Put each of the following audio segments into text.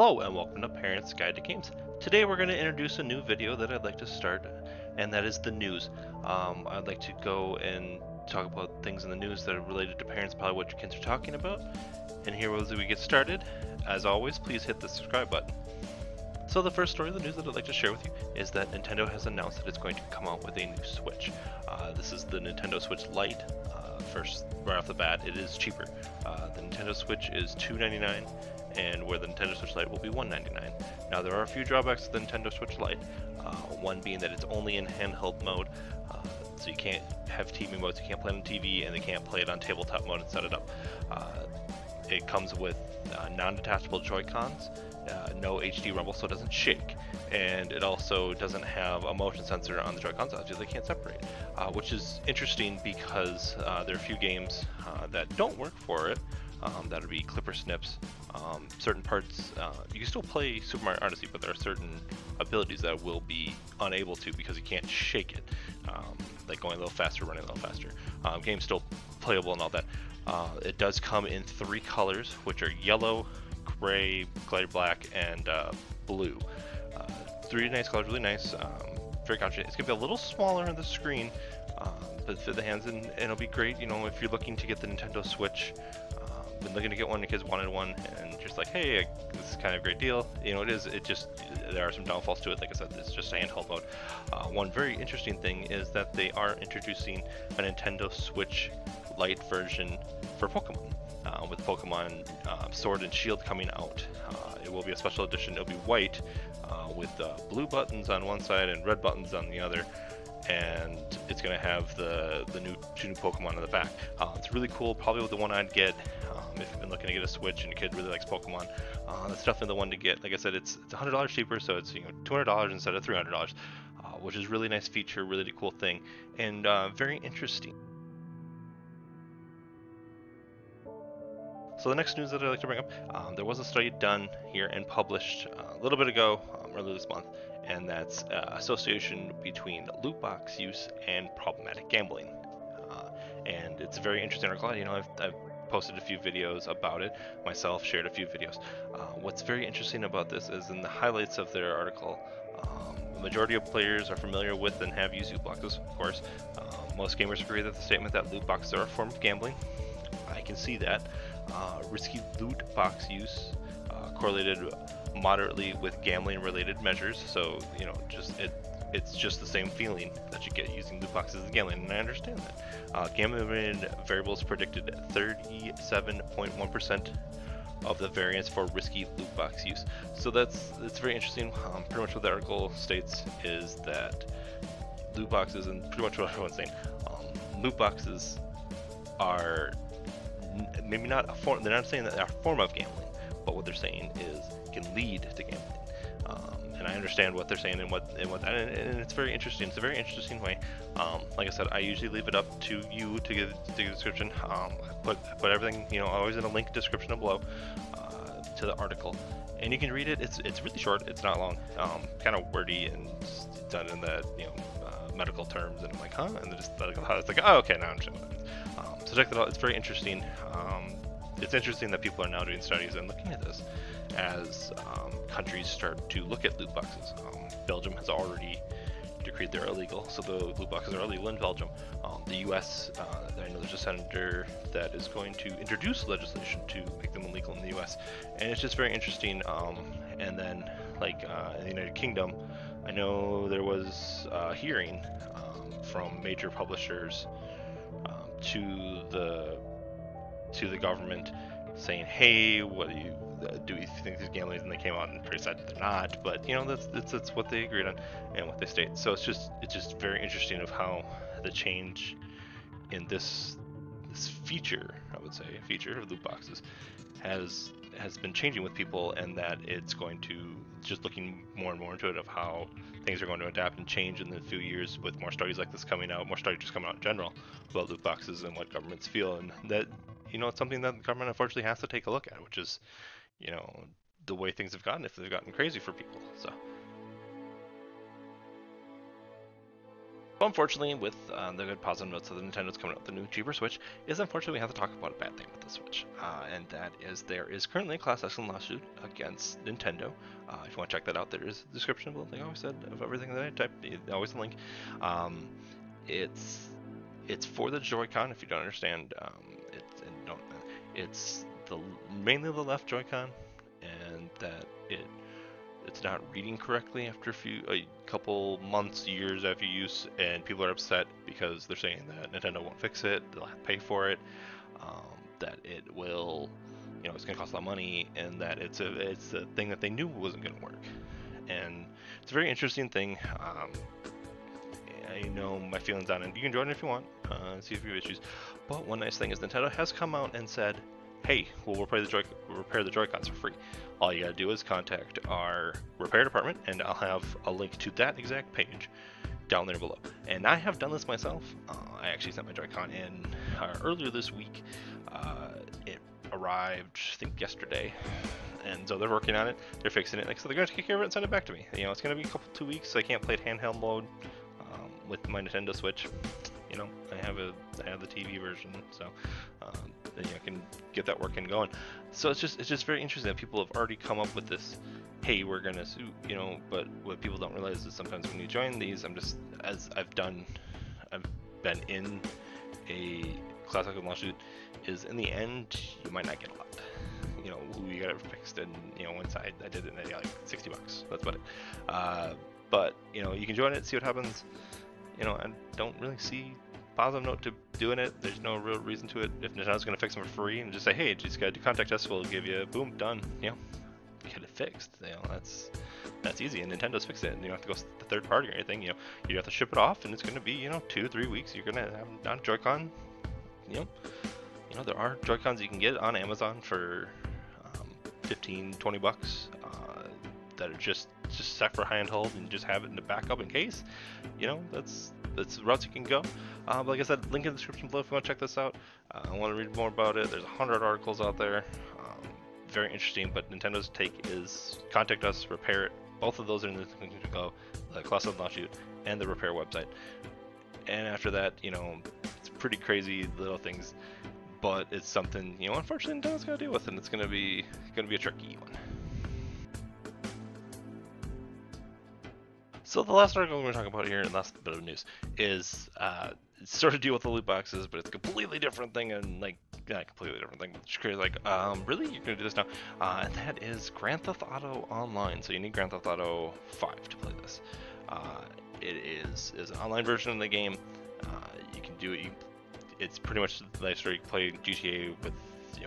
Hello and welcome to Parents Guide to Games. Today we're going to introduce a new video that I'd like to start, and that is the news. I'd like to go and talk about things in the news that are related to parents, probably what your kids are talking about. And here as we get started, as always, please hit the subscribe button. So the first story of the news that I'd like to share with you is that Nintendo has announced that it's going to come out with a new Switch. This is the Nintendo Switch Lite. First, right off the bat, it is cheaper. The Nintendo Switch is $299, and where the Nintendo Switch Lite will be $199. Now there are a few drawbacks to the Nintendo Switch Lite. One being that it's only in handheld mode, so you can't have TV modes, you can't play it on TV, and they can't play it on tabletop mode and set it up. It comes with non-detachable Joy-Cons, no HD rumble, so it doesn't shake, and it also doesn't have a motion sensor on the Joy-Cons, so they can't separate, which is interesting because there are a few games that don't work for it. That would be clipper snips. Certain parts, you can still play Super Mario Odyssey, but there are certain abilities that will be unable to because you can't shake it, like going a little faster, running a little faster. Game's still playable and all that. It does come in 3 colors, which are yellow, gray, glitter black, and blue. 3 nice colors, really nice. Very contrasty. It's gonna be a little smaller on the screen, but fit the hands, and it'll be great. You know, if you're looking to get the Nintendo Switch, been looking to get one, your kids wanted one, and just like, hey, this is kind of a great deal. You know, it is. It just, there are some downfalls to it. Like I said, it's just a handheld mode. One very interesting thing is that they are introducing a Nintendo Switch Lite version for Pokemon, with Pokemon Sword and Shield coming out. It will be a special edition. It'll be white with blue buttons on one side and red buttons on the other, and it's going to have the two new Pokemon on the back. It's really cool. Probably the one I'd get if you've been looking to get a Switch and your kid really likes Pokemon. That's definitely the one to get. Like I said, it's $100 cheaper, so it's $200 instead of $300, which is a really nice feature, really cool thing, and very interesting. So the next news that I'd like to bring up, there was a study done here and published a little bit ago, earlier this month, and that's association between loot box use and problematic gambling. And it's a very interesting article. You know, I've posted a few videos about it myself, shared a few videos. What's very interesting about this is in the highlights of their article, the majority of players are familiar with and have used loot boxes, of course. Most gamers agree that the statement that loot boxes are a form of gambling. I can see that. Risky loot box use correlated moderately with gambling related measures, so you know, it's just the same feeling that you get using loot boxes as gambling, and I understand that. Gambling related variables predicted 37.1% of the variance for risky loot box use. So that's very interesting. Pretty much what the article states is that loot boxes, and pretty much what everyone's saying, loot boxes are maybe not a form. They're not saying that they're a form of gambling, but what they're saying is can lead to gambling. And I understand what they're saying and what that, and it's very interesting. It's a very interesting way. Like I said, I usually leave it up to you to give the description. I put everything, you know, always in a link description below to the article, and you can read it. It's really short. It's not long. Kind of wordy and done in the medical terms, and I'm like, huh? And just it's like, oh, okay, now I understand what it is. So check that out. It's very interesting. It's interesting that people are now doing studies and looking at this as countries start to look at loot boxes. Belgium has already decreed they're illegal, so the loot boxes are illegal in Belgium. The U.S., I know there's a senator that is going to introduce legislation to make them illegal in the U.S., and it's just very interesting. And then, like in the United Kingdom, I know there was a hearing from major publishers to the government saying, hey, what do you think these gambling? And they came out and decided they're not, but you know, that's what they agreed on and what they state. So it's just very interesting of how the change in this feature, I would say, feature of loot boxes has been changing with people, and that it's going to just looking more and more into it of how things are going to adapt and change in the few years, with more studies like this coming out, more studies just coming out in general about loot boxes and what governments feel, and that, you know, it's something that the government unfortunately has to take a look at, which is, you know, the way things have gotten, if they've gotten crazy for people. So unfortunately, with the good positive notes of the Nintendo's coming out with the new cheaper Switch, is unfortunately we have to talk about a bad thing with the Switch, and that is there is currently a class action lawsuit against Nintendo. If you want to check that out, there is a description, like I always said, of everything that I typed. Always a link. Um, it's it's for the Joy-Con. If you don't understand, it's the mainly the left Joy-Con, and that it's not reading correctly after a couple months, years after use, and people are upset because they're saying that Nintendo won't fix it, they'll have to pay for it, that it will, it's going to cost a lot of money, and that it's a thing that they knew wasn't going to work. And it's a very interesting thing. I know my feelings on it. You can join it if you want, see if you have issues. But one nice thing is Nintendo has come out and said, hey, we'll repair the Joy-Cons for free. All you gotta do is contact our repair department, and I'll have a link to that exact page down there below. And I have done this myself. I actually sent my Joy-Con in earlier this week. It arrived, I think, yesterday. And so they're working on it. They're fixing it. Like, so they're going to take care of it and send it back to me. It's going to be 2 weeks, so I can't play it handheld mode with my Nintendo Switch. I have the TV version, so I can get that working and going. So it's just very interesting that people have already come up with this. Hey, we're gonna sue, But what people don't realize is sometimes when you join these, I've been in a class action lawsuit. Is in the end, you might not get a lot. You got it fixed, and once I did it, and I got like $60. That's about it. But you can join it, see what happens. I don't really see positive note to doing it. There's no real reason to it. If Nintendo's gonna fix them for free and just say, hey, just gotta contact us, we'll give you boom, done. Get it fixed. That's easy. And Nintendo's fixed it. And you don't have to go to the third party or anything. You have to ship it off, and it's gonna be 2-3 weeks. You're gonna have not Joy-Con. There are Joy-Cons you can get on Amazon for $15-20 that are just set for handheld, and you just have it in the backup in case. That's the routes you can go. But like I said, link in the description below if you want to check this out. I want to read more about it. There's 100 articles out there. Very interesting, but Nintendo's take is contact us, repair it. Both of those are in the link to go, the class of lawsuit and the repair website. And after that, it's pretty crazy little things, but it's something, unfortunately Nintendo's got to deal with, and it's gonna be a tricky one. So the last article we're going to talk about here, and last bit of news, is sort of deal with the loot boxes, but it's a completely different thing, and not completely different thing. Just crazy, really, you're going to do this now? And that is Grand Theft Auto Online. So you need Grand Theft Auto 5 to play this. It is an online version of the game. You can do it. It's pretty much the nice way you play GTA with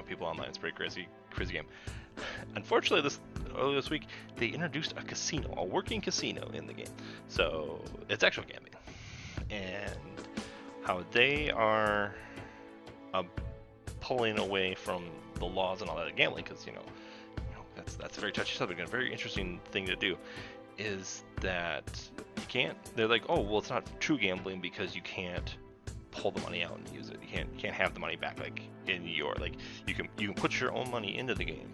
people online. It's a pretty crazy game. Unfortunately, earlier this week, they introduced a casino, a working casino in the game. So it's actual gambling, and how they are pulling away from the laws and all that of gambling, because that's a very touchy subject and a very interesting thing to do. Is that you can't? They're like, oh well, it's not true gambling because you can't pull the money out and use it. You can't have the money back in your you can put your own money into the game.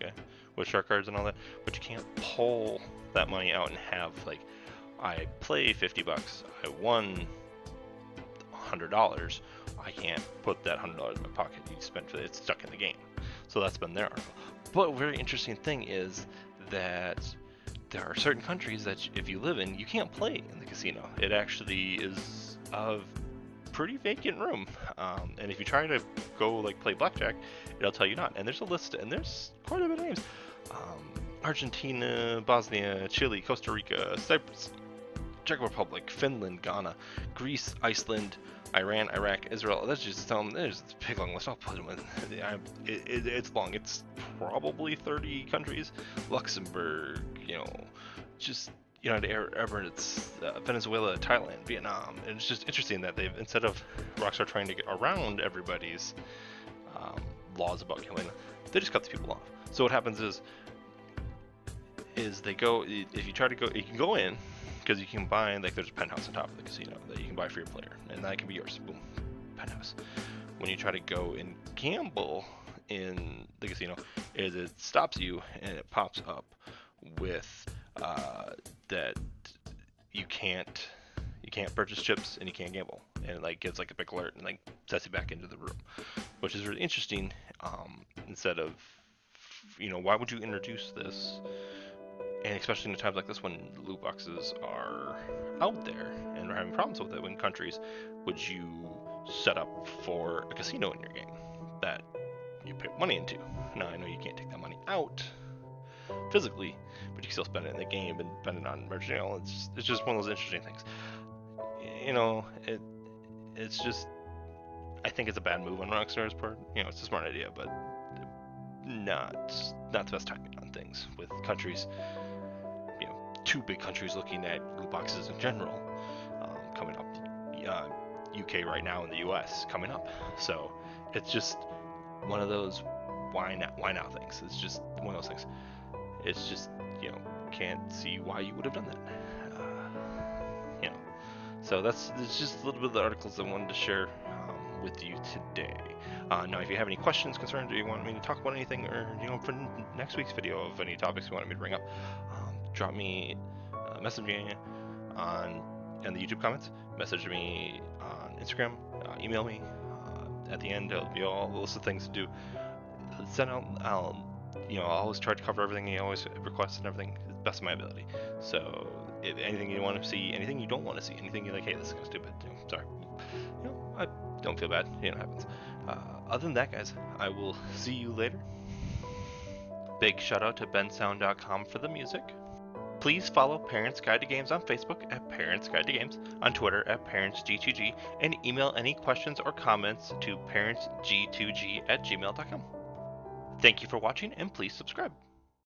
Okay, with shark cards and all that, but you can't pull that money out and have I play $50, I won $100, I can't put that $100 in my pocket. You spent it's stuck in the game. So that's been their article. But a very interesting thing is that there are certain countries that if you live in, you can't play in the casino. It actually is a pretty vacant room, and if you try to go play blackjack, it'll tell you not. And there's a list, and there's quite a bit of names: Argentina, Bosnia, Chile, Costa Rica, Cyprus, Czech Republic, Finland, Ghana, Greece, Iceland, Iran, Iraq, Israel. That's just there's a big long list. I'll put them in. It's long. It's probably 30 countries. Luxembourg, just United Arab Emirates, Venezuela, Thailand, Vietnam. And it's just interesting that they've, instead of Rockstar trying to get around everybody's laws about killing, they just cut the people off. So what happens is they go, if you try to go, you can go in, because you can buy, there's a penthouse on top of the casino that you can buy for your player, and that can be yours. Boom, penthouse. When you try to go and gamble in the casino, it stops you, and it pops up with that you can't You can't purchase chips and you can't gamble. And it like gives like a big alert and like sets you back into the room, which is really interesting. Instead of, why would you introduce this? And especially in times like this when loot boxes are out there and we're having problems with it in countries, would you set up for a casino in your game that you put money into? Now I know you can't take that money out physically, but you can still spend it in the game and spend it on merch. It's just one of those interesting things. It's just, I think it's a bad move on Rockstar's part. It's a smart idea, but not the best timing on things with countries. Two big countries looking at loot boxes in general coming up. UK right now and the US coming up. So it's just one of those why now things. It's just one of those things. It's just, can't see why you would have done that. So it's just a little bit of the articles I wanted to share with you today. Now, if you have any questions, concerns, or you want me to talk about anything, or for next week's video of any topics you wanted me to bring up, drop me a message me in the YouTube comments, message me on Instagram, email me. At the end, there'll be all the list of things to do. Send out. I'll always try to cover everything you always request and everything to the best of my ability. So if anything you want to see, anything you don't want to see, anything you're like, hey, this is kind of stupid, sorry. I don't feel bad. It happens. Other than that, guys, I will see you later. Big shout out to bensound.com for the music. Please follow Parents Guide to Games on Facebook at Parents Guide to Games, on Twitter at ParentsG2G, and email any questions or comments to parentsg2g@gmail.com. Thank you for watching, and please subscribe.